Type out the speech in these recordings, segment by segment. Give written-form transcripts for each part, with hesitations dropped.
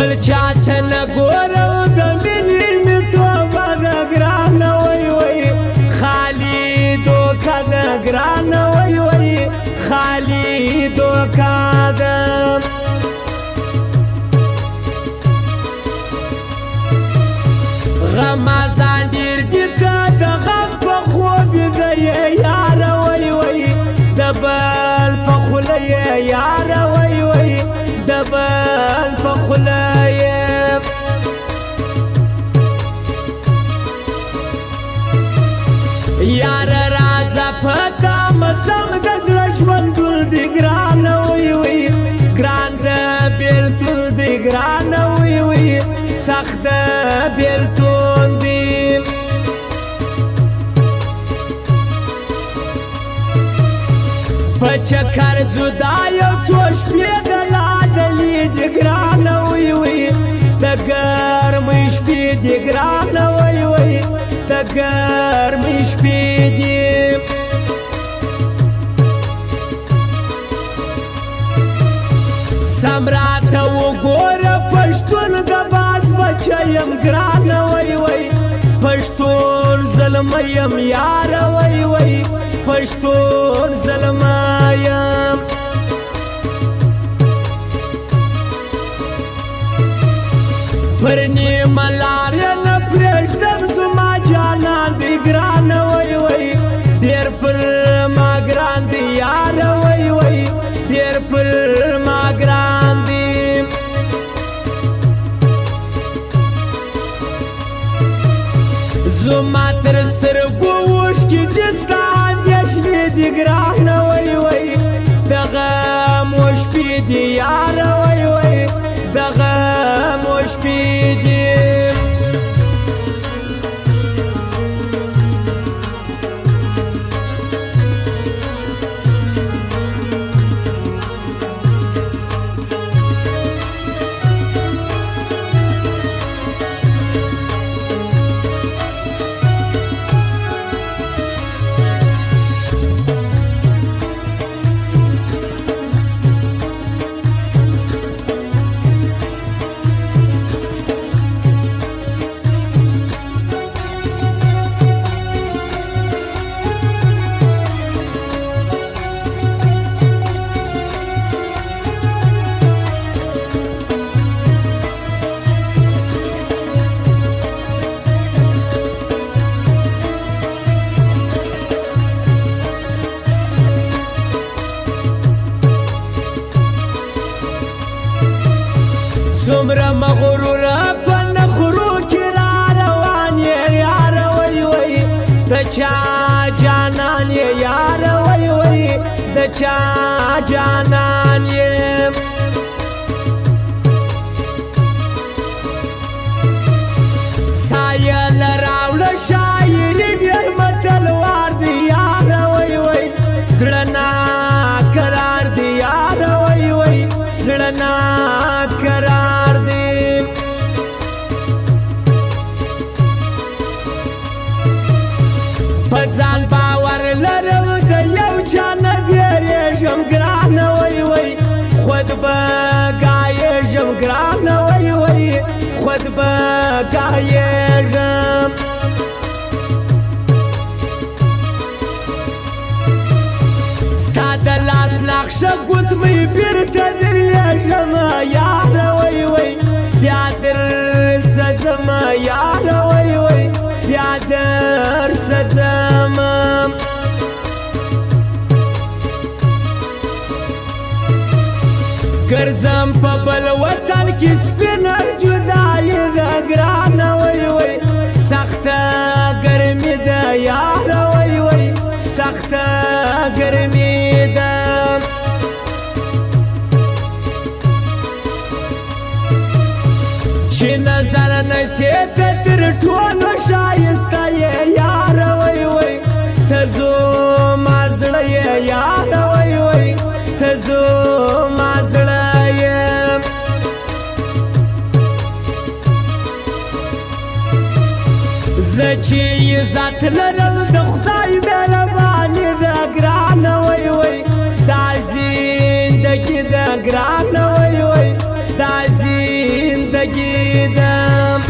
بل چاته نه ګورم د مینې مې توبه ده ګرانه وای وای خالي دوکه ده ګرانه وای وای خالي دوکه ده غمازان ډېر دي که د غم په خوب ده یاره وای وای د بل په خوله یې یاره وای وای د بل په خوله یې یاره راځه په تامه سم د زړه ژوندون دي ګرانه وای وای ګران د بېلتون دي ګرانه وای وای سخت د بېلتون دي په چکر جدا یو څو شپې د لادلې دي ګرانه وای وای د ګرمې شپې دي ګرانه وای وای د ګرمې شپې دي سم راته وګوره پښتون د باز بچی یم ګرانه وای وای پښتون زلمی یم یاره وای وای پښتون زلمی یم پر نیمه لارې نه پرېږدم زما جانان دی ګرانه وای وای ډېر پر ما ګران دی یاره وای وای ډېر پر ما ګران دی زما تر سترګو اوښکې چې ستا اندېښنې دي ګرانه وای وای د غم شپې دي یاره وای وای د غم شپې دي څومره مغروره په نخرو کې را روان یې یاره وای وای د چا جانان یې یاره وای وای د چا جانان یې سایله راوړه شاعري ډېر متلوار دی یاره وای وای زړه ناقرار دی یاره وای وای زړه ناقرار دی په ځان باور لرم د یو چا نه بیریږم ګرانه وای وای خود به ګایږم ګرانه وای وای خود به ګایږم ستا د لاس نقشه ګوتمۍ بیرته درلیږم یاره وای وای بیا درسځم یاره وای وای بیا درسځم ګرځم په بل وطن کې سپینه جدایي ده ګرانه وای وای سخته ګرمي ده یاره وای وای سخته ګرمي ده چې نظر نصیب تر ټولو ښایسته یې یاره وای وای ته زما زړه یې یاره وای وای ته زما زړه یې زه چې عزت لرم د خدای مهرباني ده ګرانه وای وای دا زندګي ده ګرانه وای وای دا زندګي دم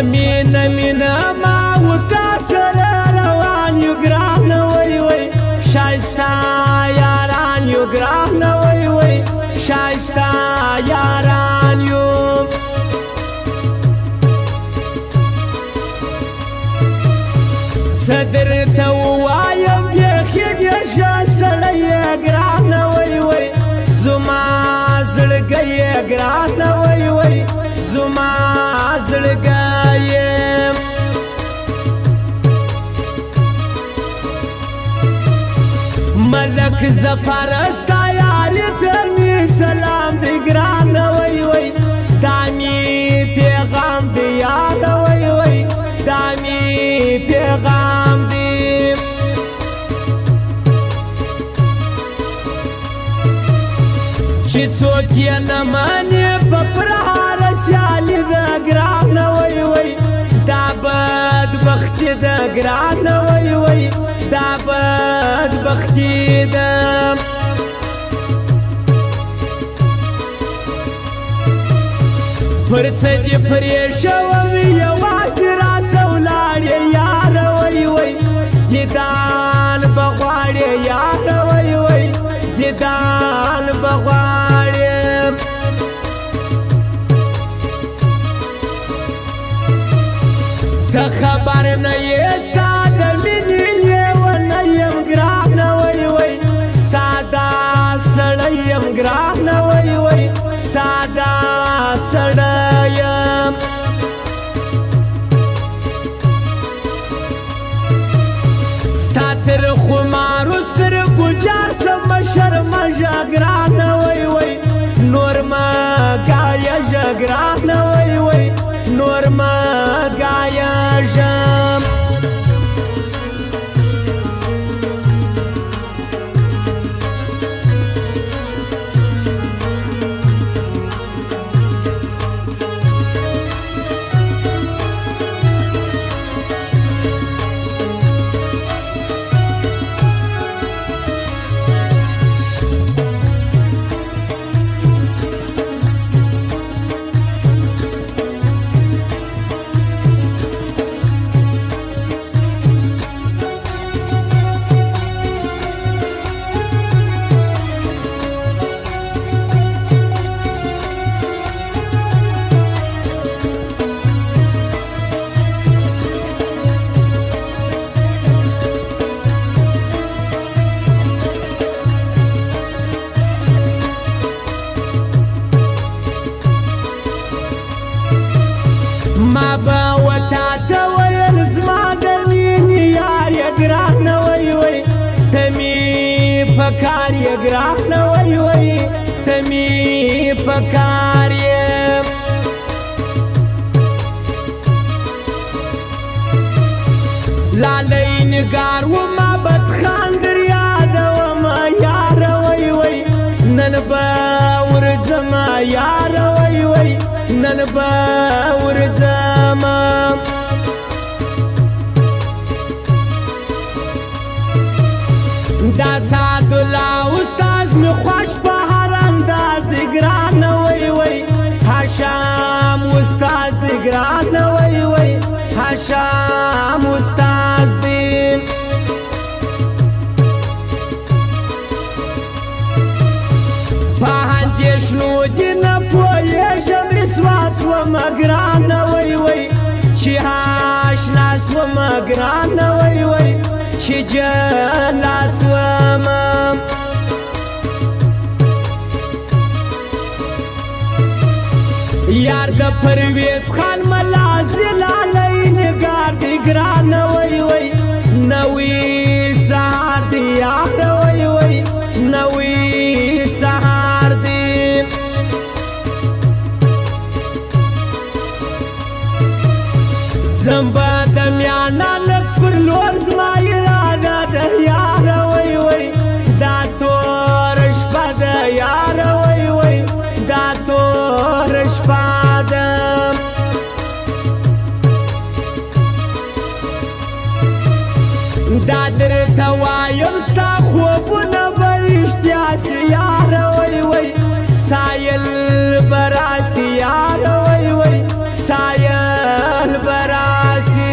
مينا مينا ما وتاسر روان يقران وي وي شايستا ياران يقران وي وي شايستا ياران يوم صدر توايم بيخيب يشا سلي يقران وي وي زما زلقي يقران وي وي زما زلقايم ملك زفر استعياري ترمي سلام دي گران وي وي دامي پیغام دي یاد وي وي دامي پیغام دي چی څوک یې نه منې په پرهار سیالي د ګران وي وي دا بدبختي د ګران وي وي دا بدبختي د پر څه دې پرېښوم یوازې راسه ولاړې یاره وي وي دیدان به غواړې یاره وي وي دیدان به غواړې ته خبر نه یې ستا د مینې لیونه یم ګرانه وی وی ساده سړی یم ګرانه وی وی ساده سړی یم ستا تر خمارو سترګو جار سم شرمژه ګرانه وی وی نور مه ګایه ژه ګرانه وی وی نور مه ګایه ژه ما به وتا ته ویل زما د مینې یار یې ګرانه وی وی ته مې په کار یې ګرانه وی وی ته مې په کار یې لالی نګار ومه بدخان در یادومه یاره وی وی نن به ورځمه یاره وی وی نن به ورځمه دا سعدالله استاز مې خوښ په هر انداز دی ګرانه وی وی هاشم استاز دی ګرانه وی وی هاشم استاز دی په اندېښنو دې نه پوهېږم رسوا سومه ګرانه وی وی چې اشنا سومه ګرانه وی وی چې جلا سومه یار د پرویز خان ملازي لالی نګار دی ګرانه وی وی نوی سهار دی یاره وی وی نوی سهار دی زمبا د میانا لک پر لور زما اراده ده یاره وای وای دا تور شپه ده یاره وای وای دا تور شپه ده دا درته وایم ستا خوبونه به رښتیا سي یاره وای وای سایل به راسي یاره وای وای سایل به راسي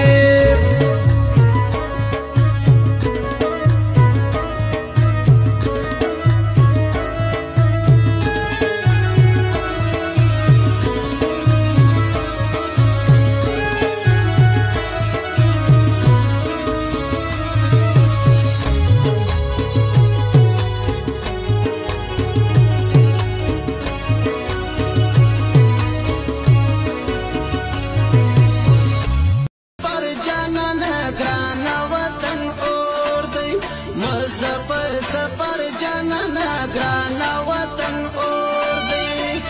سفر جانانا گرانا وطن اور دی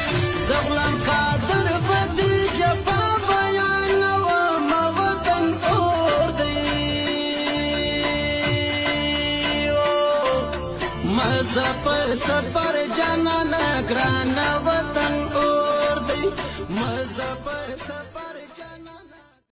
زغلم قادر بدی جفا بیان وما وطن اور دی مزفر سفر جانانا گرانا وطن اور دی مزفر سفر